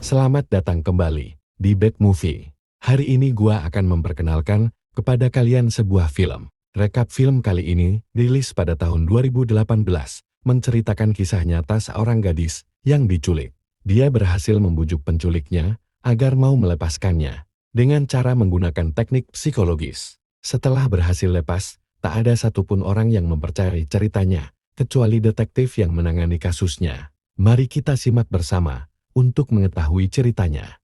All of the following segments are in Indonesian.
Selamat datang kembali di Bad Movie. Hari ini gua akan memperkenalkan kepada kalian sebuah film. Rekap film kali ini rilis pada tahun 2018, menceritakan kisah nyata seorang gadis yang diculik. Dia berhasil membujuk penculiknya agar mau melepaskannya dengan cara menggunakan teknik psikologis. Setelah berhasil lepas, tak ada satupun orang yang mempercayai ceritanya, kecuali detektif yang menangani kasusnya. Mari kita simak bersama untuk mengetahui ceritanya.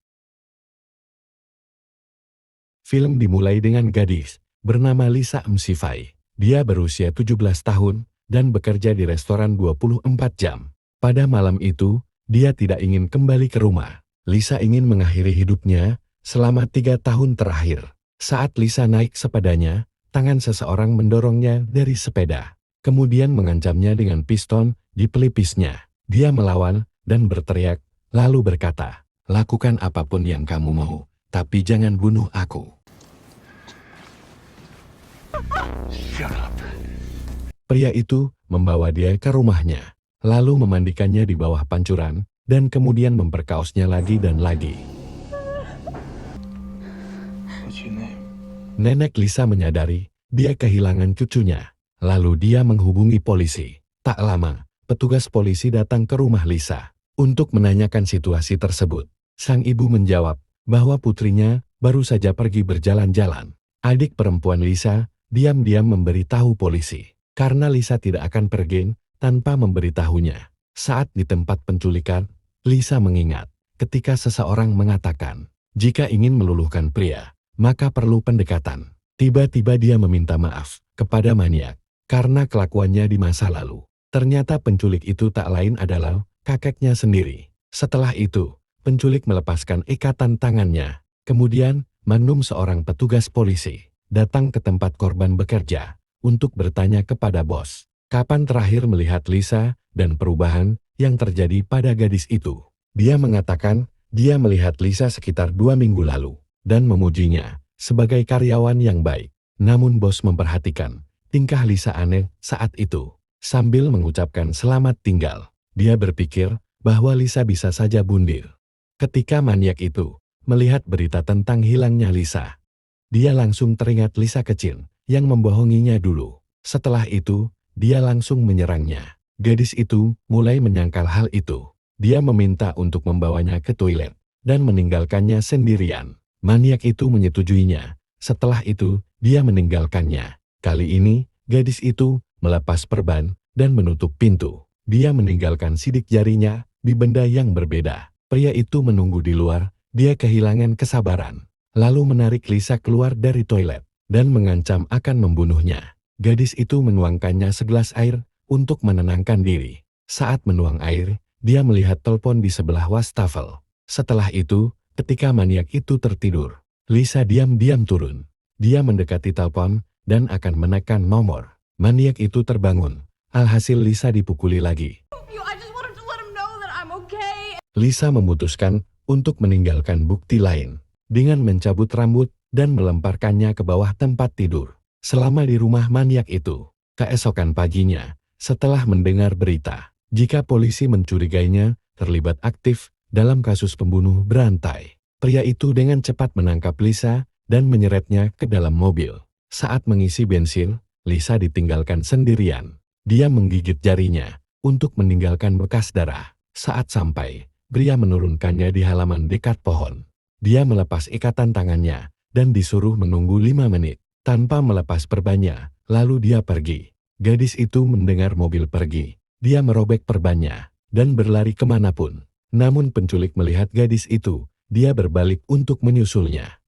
Film dimulai dengan gadis bernama Lisa Msivai. Dia berusia 17 tahun dan bekerja di restoran 24 jam. Pada malam itu, dia tidak ingin kembali ke rumah. Lisa ingin mengakhiri hidupnya selama 3 tahun terakhir. Saat Lisa naik sepedanya, tangan seseorang mendorongnya dari sepeda, kemudian mengancamnya dengan piston di pelipisnya. Dia melawan dan berteriak, lalu berkata, "Lakukan apapun yang kamu mau, tapi jangan bunuh aku." Shut up. Pria itu membawa dia ke rumahnya, lalu memandikannya di bawah pancuran, dan kemudian memperkaosnya lagi dan lagi. What's your name? Nenek Lisa menyadari dia kehilangan cucunya, lalu dia menghubungi polisi. Tak lama, petugas polisi datang ke rumah Lisa untuk menanyakan situasi tersebut. Sang ibu menjawab bahwa putrinya baru saja pergi berjalan-jalan. Adik perempuan Lisa diam-diam memberitahu polisi, karena Lisa tidak akan pergi tanpa memberitahunya. Saat di tempat penculikan, Lisa mengingat ketika seseorang mengatakan, jika ingin meluluhkan pria, maka perlu pendekatan. Tiba-tiba dia meminta maaf kepada maniak karena kelakuannya di masa lalu. Ternyata penculik itu tak lain adalah kakeknya sendiri. Setelah itu, penculik melepaskan ikatan tangannya. Kemudian, Magnum, seorang petugas polisi, datang ke tempat korban bekerja untuk bertanya kepada bos, kapan terakhir melihat Lisa dan perubahan yang terjadi pada gadis itu. Dia mengatakan dia melihat Lisa sekitar 2 minggu lalu dan memujinya sebagai karyawan yang baik. Namun bos memperhatikan tingkah Lisa aneh saat itu. Sambil mengucapkan selamat tinggal, dia berpikir bahwa Lisa bisa saja bundir. Ketika maniak itu melihat berita tentang hilangnya Lisa, dia langsung teringat Lisa kecil yang membohonginya dulu. Setelah itu, dia langsung menyerangnya. Gadis itu mulai menyangkal hal itu. Dia meminta untuk membawanya ke toilet dan meninggalkannya sendirian. Maniak itu menyetujuinya. Setelah itu, dia meninggalkannya. Kali ini, gadis itu melepas perban dan menutup pintu. Dia meninggalkan sidik jarinya di benda yang berbeda. Pria itu menunggu di luar. Dia kehilangan kesabaran, lalu menarik Lisa keluar dari toilet dan mengancam akan membunuhnya. Gadis itu menuangkannya segelas air untuk menenangkan diri. Saat menuang air, dia melihat telepon di sebelah wastafel. Setelah itu, ketika maniak itu tertidur, Lisa diam-diam turun. Dia mendekati telepon dan akan menekan nomor. Maniak itu terbangun. Alhasil Lisa dipukuli lagi. Lisa memutuskan untuk meninggalkan bukti lain dengan mencabut rambut dan melemparkannya ke bawah tempat tidur. Selama di rumah maniak itu, keesokan paginya, setelah mendengar berita jika polisi mencurigainya terlibat aktif dalam kasus pembunuh berantai, pria itu dengan cepat menangkap Lisa dan menyeretnya ke dalam mobil. Saat mengisi bensin, Lisa ditinggalkan sendirian. Dia menggigit jarinya untuk meninggalkan bekas darah. Saat sampai, pria menurunkannya di halaman dekat pohon. Dia melepas ikatan tangannya dan disuruh menunggu 5 menit tanpa melepas perbannya, lalu dia pergi. Gadis itu mendengar mobil pergi. Dia merobek perbannya dan berlari kemanapun. Namun penculik melihat gadis itu, dia berbalik untuk menyusulnya.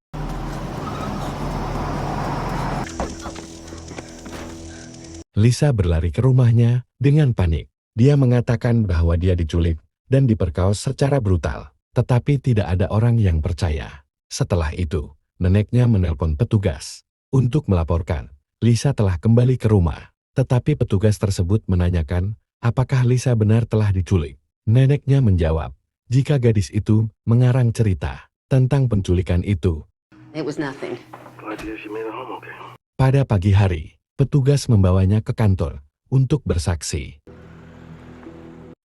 Lisa berlari ke rumahnya dengan panik. Dia mengatakan bahwa dia diculik dan diperkaos secara brutal, tetapi tidak ada orang yang percaya. Setelah itu, neneknya menelpon petugas untuk melaporkan Lisa telah kembali ke rumah, tetapi petugas tersebut menanyakan apakah Lisa benar telah diculik. Neneknya menjawab jika gadis itu mengarang cerita tentang penculikan itu. It was nothing. Glad to hear she made it home okay. Pada pagi hari, petugas membawanya ke kantor untuk bersaksi.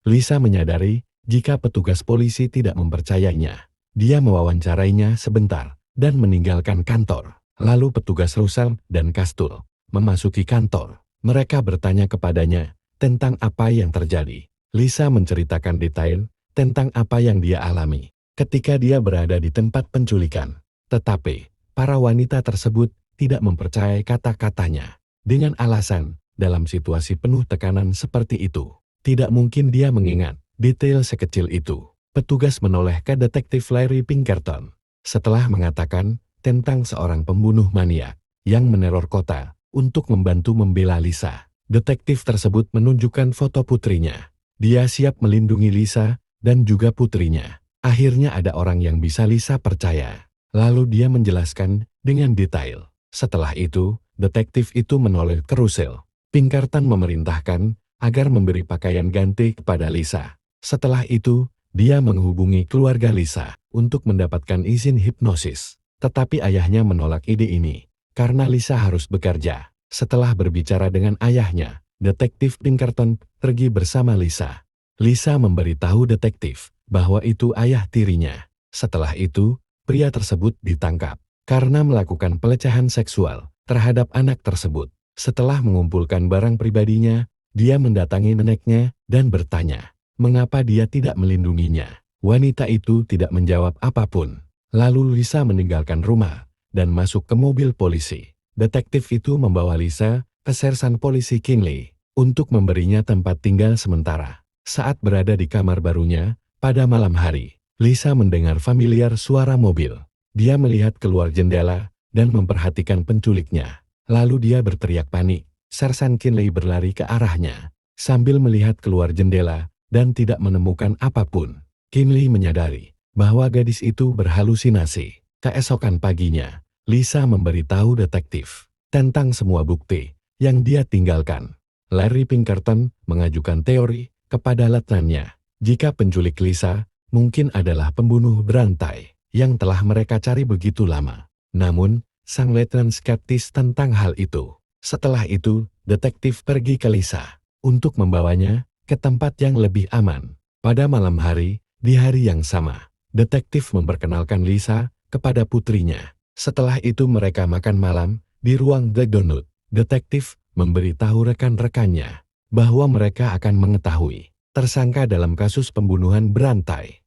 Lisa menyadari Jika petugas polisi tidak mempercayainya, dia mewawancarainya sebentar dan meninggalkan kantor. Lalu petugas Russell dan Castle memasuki kantor. Mereka bertanya kepadanya tentang apa yang terjadi. Lisa menceritakan detail tentang apa yang dia alami ketika dia berada di tempat penculikan. Tetapi, para wanita tersebut tidak mempercayai kata-katanya. Dengan alasan, dalam situasi penuh tekanan seperti itu, tidak mungkin dia mengingat detail sekecil itu. Petugas menoleh ke detektif Larry Pinkerton. Setelah mengatakan tentang seorang pembunuh maniak yang meneror kota untuk membantu membela Lisa, detektif tersebut menunjukkan foto putrinya. Dia siap melindungi Lisa dan juga putrinya. Akhirnya ada orang yang bisa Lisa percaya. Lalu dia menjelaskan dengan detail. Setelah itu, detektif itu menoleh ke Russell. Pinkerton memerintahkan agar memberi pakaian ganti kepada Lisa. Setelah itu, dia menghubungi keluarga Lisa untuk mendapatkan izin hipnosis. Tetapi ayahnya menolak ide ini karena Lisa harus bekerja. Setelah berbicara dengan ayahnya, detektif Pinkerton pergi bersama Lisa. Lisa memberitahu detektif bahwa itu ayah tirinya. Setelah itu, pria tersebut ditangkap karena melakukan pelecehan seksual terhadap anak tersebut. Setelah mengumpulkan barang pribadinya, dia mendatangi neneknya dan bertanya, mengapa dia tidak melindunginya. Wanita itu tidak menjawab apapun. Lalu Lisa meninggalkan rumah dan masuk ke mobil polisi. Detektif itu membawa Lisa ke sersan polisi Kinley untuk memberinya tempat tinggal sementara. Saat berada di kamar barunya, pada malam hari, Lisa mendengar familiar suara mobil. Dia melihat keluar jendela dan memperhatikan penculiknya. Lalu dia berteriak panik. Sersan Kinley berlari ke arahnya sambil melihat keluar jendela dan tidak menemukan apapun. Kinley menyadari bahwa gadis itu berhalusinasi. Keesokan paginya, Lisa memberitahu detektif tentang semua bukti yang dia tinggalkan. Larry Pinkerton mengajukan teori kepada letnannya. Jika penculik Lisa mungkin adalah pembunuh berantai yang telah mereka cari begitu lama. Namun, sang letnan skeptis tentang hal itu. Setelah itu, detektif pergi ke Lisa untuk membawanya ke tempat yang lebih aman. Pada malam hari, di hari yang sama, detektif memperkenalkan Lisa kepada putrinya. Setelah itu mereka makan malam di ruang The Donut. Detektif memberitahu rekan-rekannya bahwa mereka akan mengetahui tersangka dalam kasus pembunuhan berantai.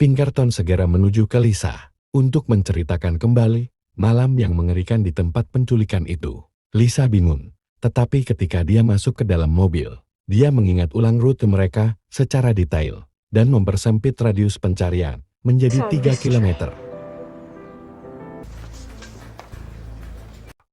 Pinkerton segera menuju ke Lisa untuk menceritakan kembali malam yang mengerikan di tempat penculikan itu. Lisa bingung, tetapi ketika dia masuk ke dalam mobil, dia mengingat ulang rute mereka secara detail dan mempersempit radius pencarian menjadi 3 km.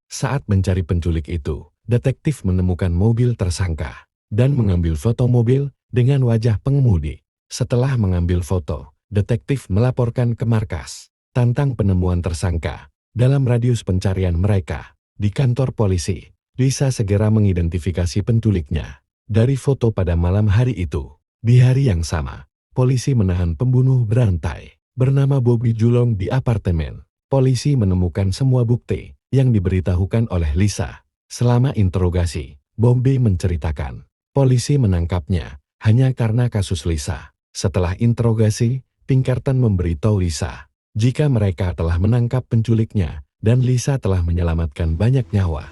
Saat mencari penculik itu, detektif menemukan mobil tersangka dan mengambil foto mobil dengan wajah pengemudi. Setelah mengambil foto, detektif melaporkan ke markas tentang penemuan tersangka dalam radius pencarian mereka. Di kantor polisi, Lisa segera mengidentifikasi penculiknya dari foto pada malam hari itu. Di hari yang sama, polisi menahan pembunuh berantai bernama Bobby Julong di apartemen. Polisi menemukan semua bukti yang diberitahukan oleh Lisa. Selama interogasi, Bobby menceritakan polisi menangkapnya hanya karena kasus Lisa. Setelah interogasi, Pinkerton memberitahu Lisa jika mereka telah menangkap penculiknya dan Lisa telah menyelamatkan banyak nyawa.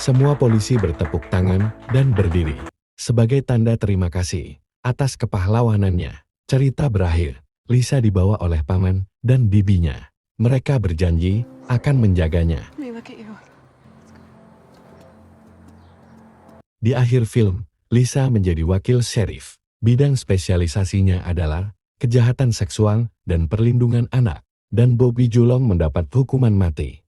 Semua polisi bertepuk tangan dan berdiri sebagai tanda terima kasih atas kepahlawanannya. Cerita berakhir. Lisa dibawa oleh paman dan bibinya. Mereka berjanji akan menjaganya. Di akhir film, Lisa menjadi wakil sheriff. Bidang spesialisasinya adalah kejahatan seksual dan perlindungan anak, dan Bobby Julong mendapat hukuman mati.